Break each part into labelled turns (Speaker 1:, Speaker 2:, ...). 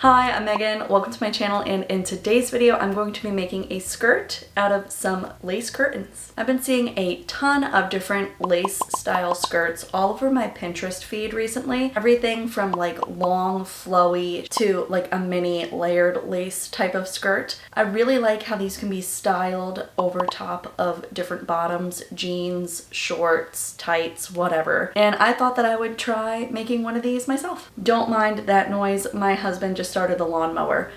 Speaker 1: Hi, I'm Megan. Welcome to my channel, and in today's video I'm going to be making a skirt out of some lace curtains. I've been seeing a ton of different lace style skirts all over my Pinterest feed recently. Everything from like long flowy to like a mini layered lace type of skirt. I really like how these can be styled over top of different bottoms, jeans, shorts, tights, whatever. And I thought that I would try making one of these myself. Don't mind that noise, my husband just started the lawnmower.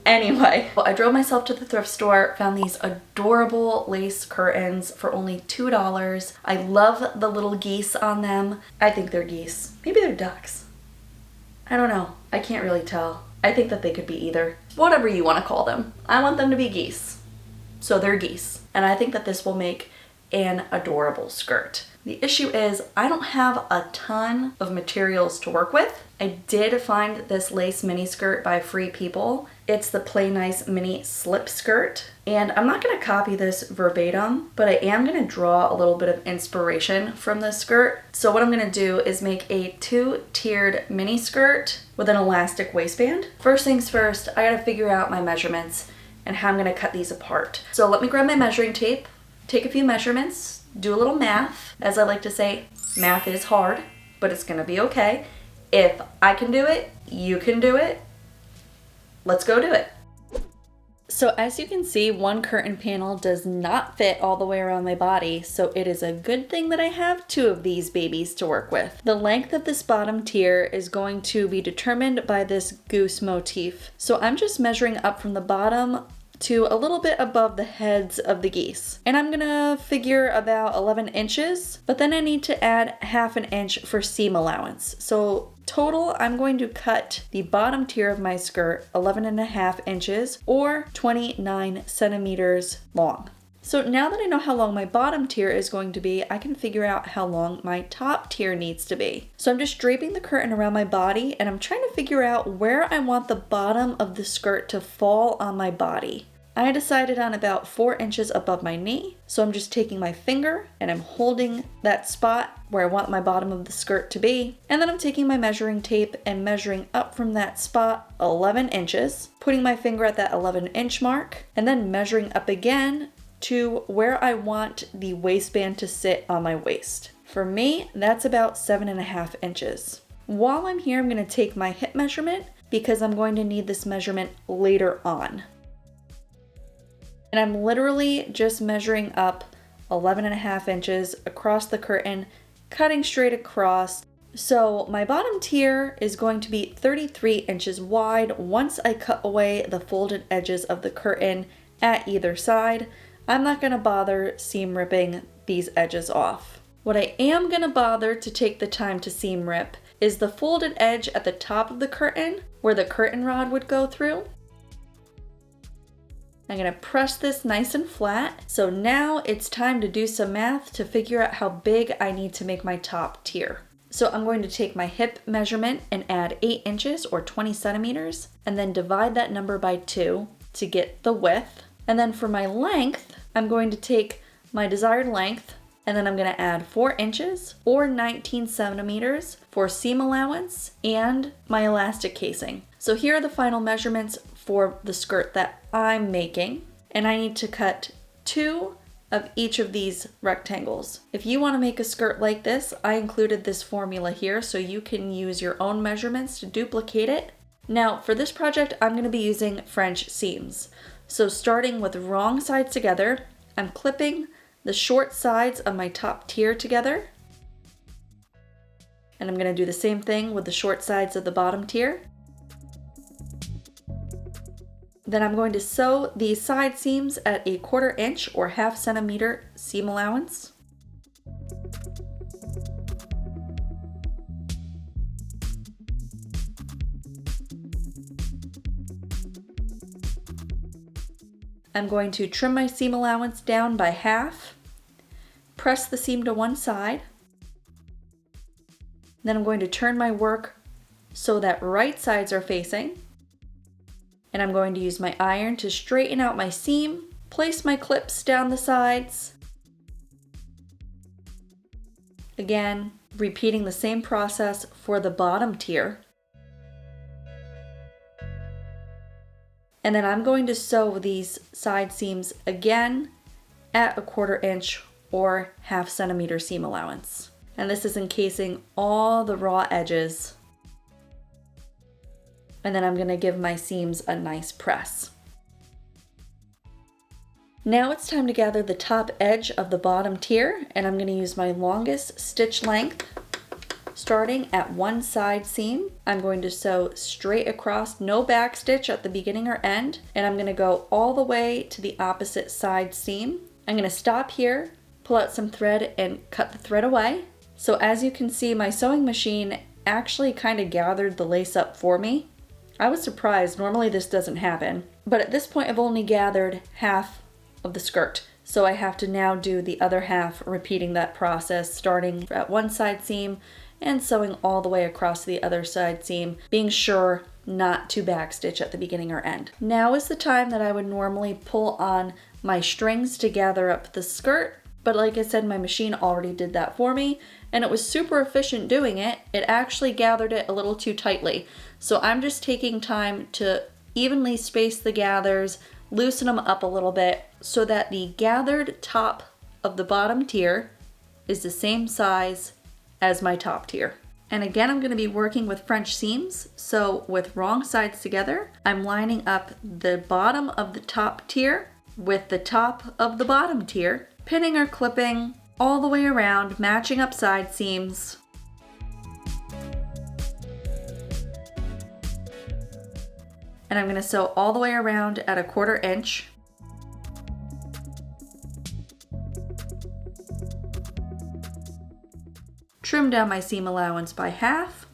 Speaker 1: Anyway, I drove myself to the thrift store, found these adorable lace curtains for only $2. I love the little geese on them. I think they're geese. Maybe they're ducks. I don't know. I can't really tell. I think that they could be either. Whatever you want to call them. I want them to be geese. So they're geese. And I think that this will make an adorable skirt. The issue is I don't have a ton of materials to work with. I did find this lace mini skirt by Free People. It's the Play Nice mini slip skirt. And I'm not gonna copy this verbatim, but I am gonna draw a little bit of inspiration from this skirt. So what I'm gonna do is make a two-tiered mini skirt with an elastic waistband. First things first, I gotta figure out my measurements and how I'm gonna cut these apart. So let me grab my measuring tape, take a few measurements, do a little math. As I like to say, math is hard, but it's gonna be okay. If I can do it, you can do it. Let's go do it. So as you can see, one curtain panel does not fit all the way around my body, so it is a good thing that I have two of these babies to work with. The length of this bottom tier is going to be determined by this goose motif. So I'm just measuring up from the bottom to a little bit above the heads of the geese. And I'm gonna figure about 11 inches, but then I need to add half an inch for seam allowance. So total, I'm going to cut the bottom tier of my skirt 11.5 inches or 29 centimeters long. So now that I know how long my bottom tier is going to be, I can figure out how long my top tier needs to be. So I'm just draping the curtain around my body and I'm trying to figure out where I want the bottom of the skirt to fall on my body. I decided on about 4 inches above my knee. So I'm just taking my finger and I'm holding that spot where I want my bottom of the skirt to be. And then I'm taking my measuring tape and measuring up from that spot 11 inches, putting my finger at that 11-inch mark, and then measuring up again to where I want the waistband to sit on my waist. For me, that's about 7.5 inches. While I'm here, I'm going to take my hip measurement because I'm going to need this measurement later on. And I'm literally just measuring up 11.5 inches across the curtain, cutting straight across. So my bottom tier is going to be 33 inches wide once I cut away the folded edges of the curtain at either side. I'm not going to bother seam ripping these edges off. What I am going to bother to take the time to seam rip is the folded edge at the top of the curtain where the curtain rod would go through. I'm going to press this nice and flat. So now it's time to do some math to figure out how big I need to make my top tier. So I'm going to take my hip measurement and add 8 inches or 20 centimeters and then divide that number by 2 to get the width. And then for my length, I'm going to take my desired length and then I'm going to add 4 inches or 19 centimeters for seam allowance and my elastic casing. So here are the final measurements for the skirt that I'm making. And I need to cut 2 of each of these rectangles. If you want to make a skirt like this, I included this formula here so you can use your own measurements to duplicate it. Now for this project, I'm going to be using French seams. So starting with wrong sides together, I'm clipping the short sides of my top tier together. And I'm going to do the same thing with the short sides of the bottom tier. Then I'm going to sew these side seams at a 1/4 inch or 1/2 centimeter seam allowance. I'm going to trim my seam allowance down by 1/2, press the seam to one side, then I'm going to turn my work so that right sides are facing, and I'm going to use my iron to straighten out my seam, place my clips down the sides. Again, repeating the same process for the bottom tier. And then I'm going to sew these side seams again at 1/4 inch or 1/2 centimeter seam allowance. And this is encasing all the raw edges. And then I'm going to give my seams a nice press. Now it's time to gather the top edge of the bottom tier, and I'm going to use my longest stitch length. Starting at one side seam, I'm going to sew straight across, no back stitch at the beginning or end, and I'm going to go all the way to the opposite side seam. I'm going to stop here, pull out some thread, and cut the thread away. So as you can see, my sewing machine actually kind of gathered the lace up for me. I was surprised, normally this doesn't happen. But at this point I've only gathered half of the skirt. So I have to now do the other half, repeating that process, starting at one side seam and sewing all the way across the other side seam, being sure not to backstitch at the beginning or end. Now is the time that I would normally pull on my strings to gather up the skirt, but like I said, my machine already did that for me, and it was super efficient doing it. It actually gathered it a little too tightly. So I'm just taking time to evenly space the gathers, loosen them up a little bit so that the gathered top of the bottom tier is the same size as my top tier. And again, I'm going to be working with French seams. So with wrong sides together, I'm lining up the bottom of the top tier with the top of the bottom tier, pinning or clipping all the way around, matching up side seams. And I'm going to sew all the way around at 1/4 inch. Trim down my seam allowance by 1/2.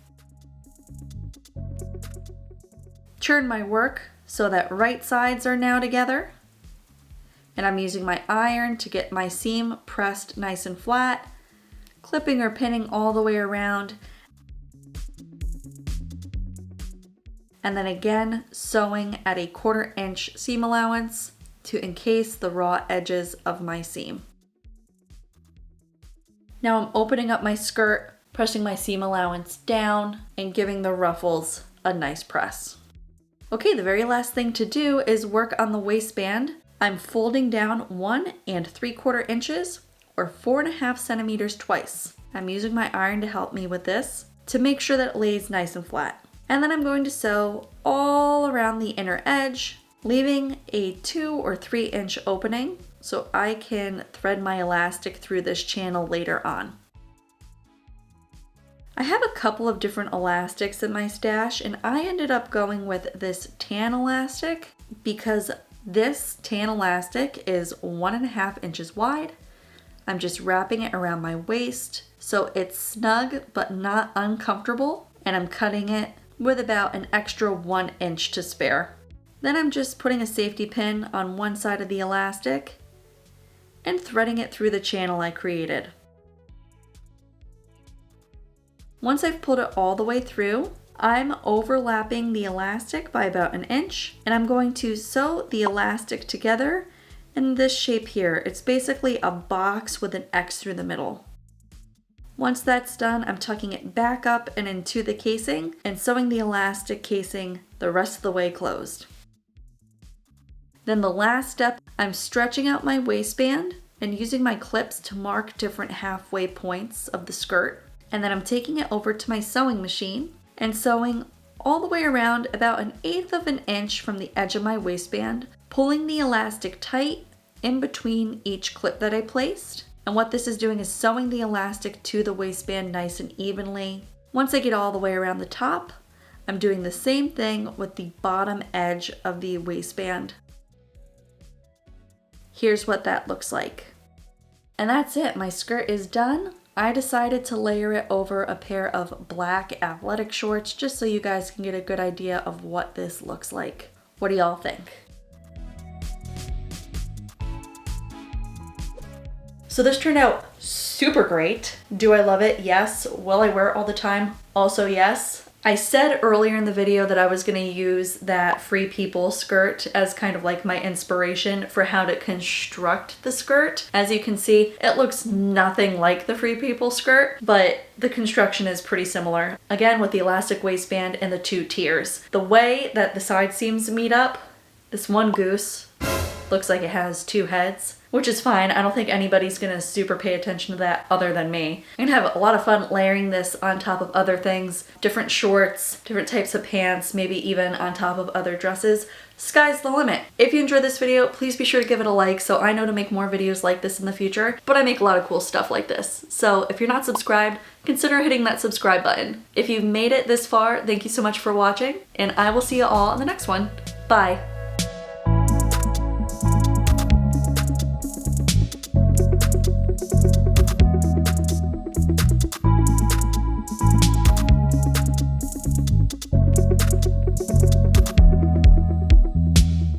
Speaker 1: Turn my work so that right sides are now together. And I'm using my iron to get my seam pressed nice and flat, clipping or pinning all the way around. And then again, sewing at 1/4 inch seam allowance to encase the raw edges of my seam. Now I'm opening up my skirt, pressing my seam allowance down, and giving the ruffles a nice press. Okay, the very last thing to do is work on the waistband. I'm folding down 1 3/4 inches or 4.5 centimeters twice. I'm using my iron to help me with this to make sure that it lays nice and flat. And then I'm going to sew all around the inner edge, leaving a 2 or 3 inch opening so I can thread my elastic through this channel later on. I have a couple of different elastics in my stash, and I ended up going with this tan elastic because this tan elastic is 1.5 inches wide. I'm just wrapping it around my waist so it's snug but not uncomfortable, and I'm cutting it with about an extra 1 inch to spare. Then I'm just putting a safety pin on one side of the elastic and threading it through the channel I created. Once I've pulled it all the way through, I'm overlapping the elastic by about 1 inch, and I'm going to sew the elastic together in this shape here. It's basically a box with an X through the middle. Once that's done, I'm tucking it back up and into the casing and sewing the elastic casing the rest of the way closed. Then the last step, I'm stretching out my waistband and using my clips to mark different halfway points of the skirt. And then I'm taking it over to my sewing machine and sewing all the way around about 1/8 of an inch from the edge of my waistband, pulling the elastic tight in between each clip that I placed. And what this is doing is sewing the elastic to the waistband nice and evenly. Once I get all the way around the top, I'm doing the same thing with the bottom edge of the waistband. Here's what that looks like. And that's it, my skirt is done. I decided to layer it over a pair of black athletic shorts just so you guys can get a good idea of what this looks like. What do y'all think? So this turned out super great. Do I love it? Yes. Will I wear it all the time? Also yes. I said earlier in the video that I was going to use that Free People skirt as kind of like my inspiration for how to construct the skirt. As you can see, it looks nothing like the Free People skirt, but the construction is pretty similar. Again, with the elastic waistband and the 2 tiers. The way that the side seams meet up, This one goose looks like it has 2 heads, which is fine. I don't think anybody's gonna super pay attention to that other than me. I'm gonna have a lot of fun layering this on top of other things, different shorts, different types of pants, maybe even on top of other dresses. Sky's the limit. If you enjoyed this video, please be sure to give it a like so I know to make more videos like this in the future, but I make a lot of cool stuff like this. So if you're not subscribed, consider hitting that subscribe button. If you've made it this far, thank you so much for watching, and I will see you all in the next one. Bye.